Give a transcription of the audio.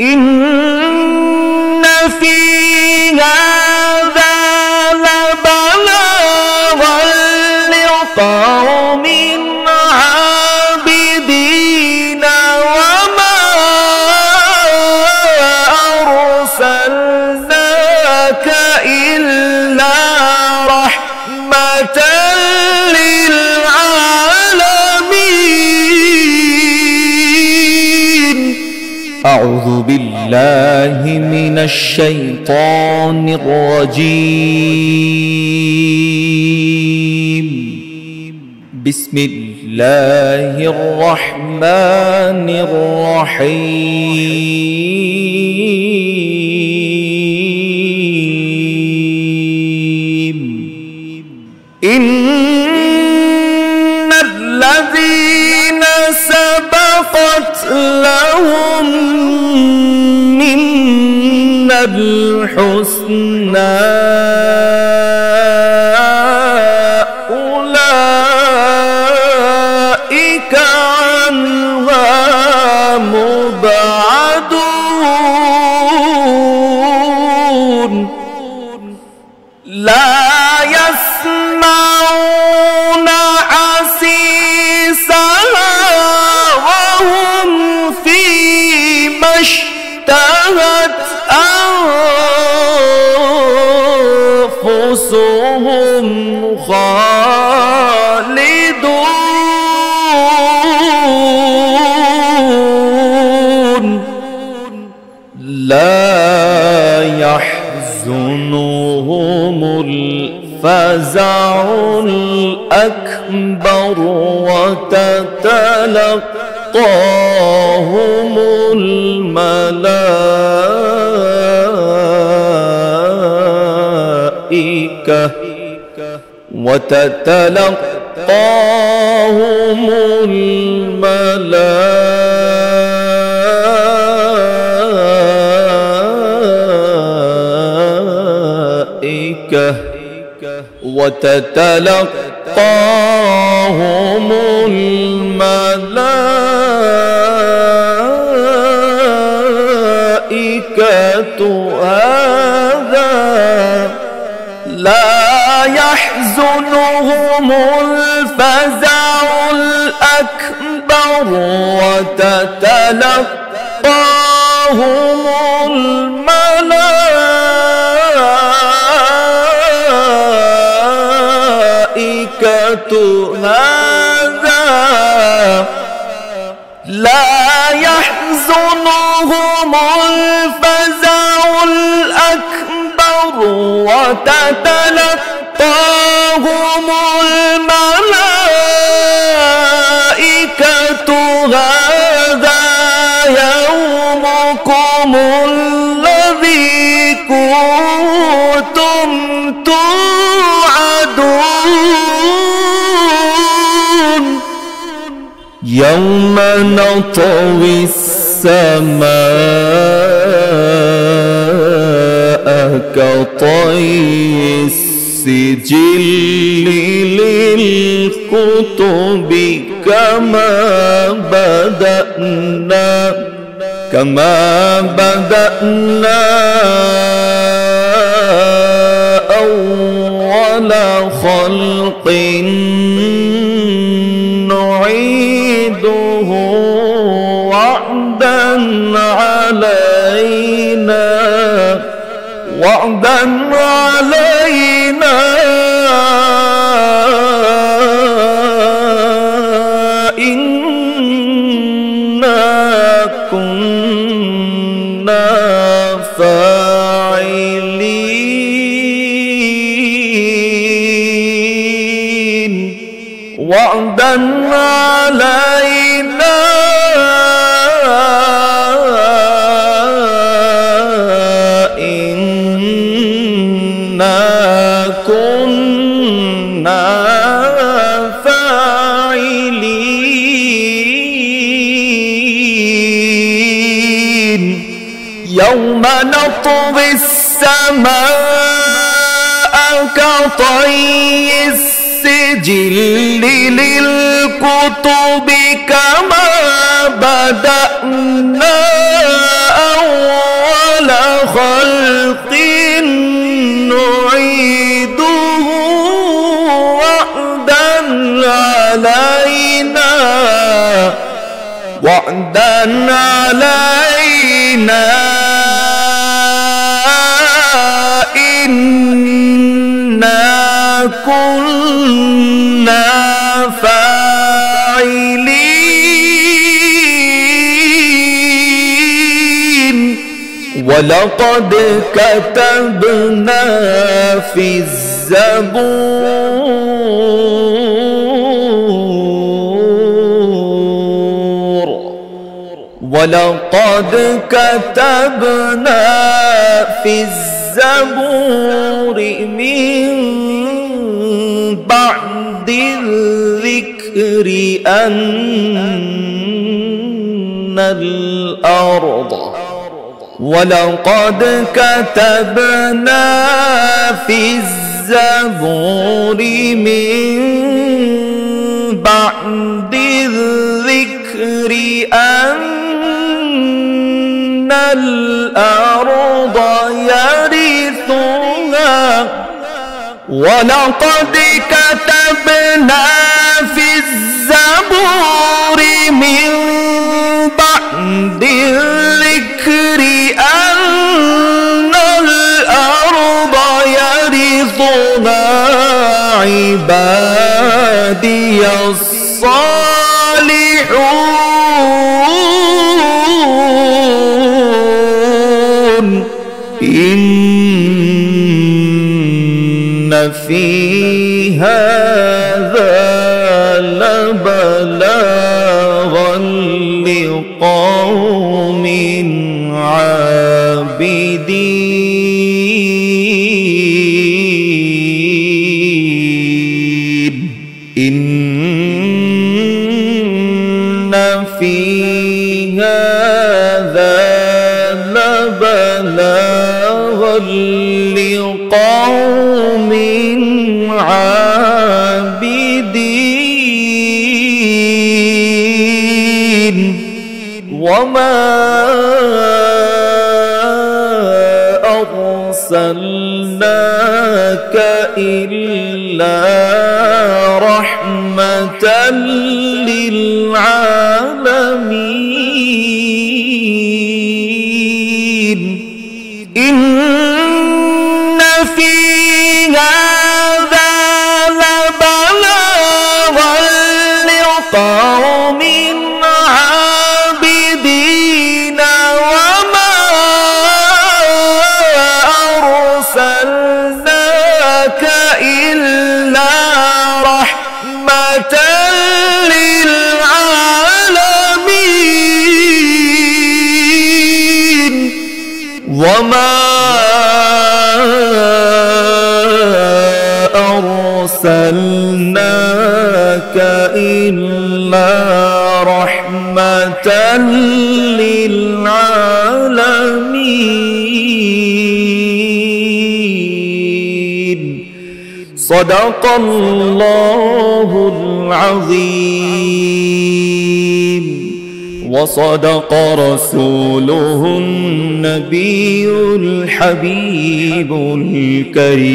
إن في هذا لبلاغا لقوم عابدين وما أرسلناك إلا رحمة للعالمين. أعوذ بالله من الشيطان الرجيم. بسم الله الرحمن الرحيم. إن الذين سبقت لهم منا الحسنى أولئك عنها مبعدون. لا يسمعون حسيسها وهم فيما اشتهت أنفسهم خالدون. لا يحزنهم الفزع الأكبر وتتلقاهم وتتلقاهم الملائكة هذا لا يحزنهم الفزع الأكبر وتتلقاهم الملائكة هذا لا يحزنهم الفزع الأكبر وتتلقاهم الملائكة هذا يومكم الذي كنتم توعدون. يوم نطوي السماء كطي السجل للكتب كما بدأنا أول خلق نعيده وعدا علينا إنا كنا فاعلين. وعدا علينا يوم نطوي السماء كطي السجل للكتب كما بدأنا وعدا علينا إنا كنا فاعلين ولقد كتبنا في الزبور ولقد كتبنا في الزبور من بعد الذكر أن الأرض ولقد كتبنا في الزبور من بعد الذكر أن الأرض يرثها ولقد كتبنا في الزبور من بعد الذكر أن الأرض يرثها عبادي الصالحون إن في هذا لبلاغا لقوم عابدين إن في هذا لبلاغا لقوم عابدين وما أرسلناك إلا رحمة للعالمين إن في هذا لبلاغا لقوم عابدين وما أرسلناك إلا رحمة للعالمين وما أرسلناك إلا رحمة للعالمين صدق الله العظيم وصدق رسوله النبي الحبيب الكريم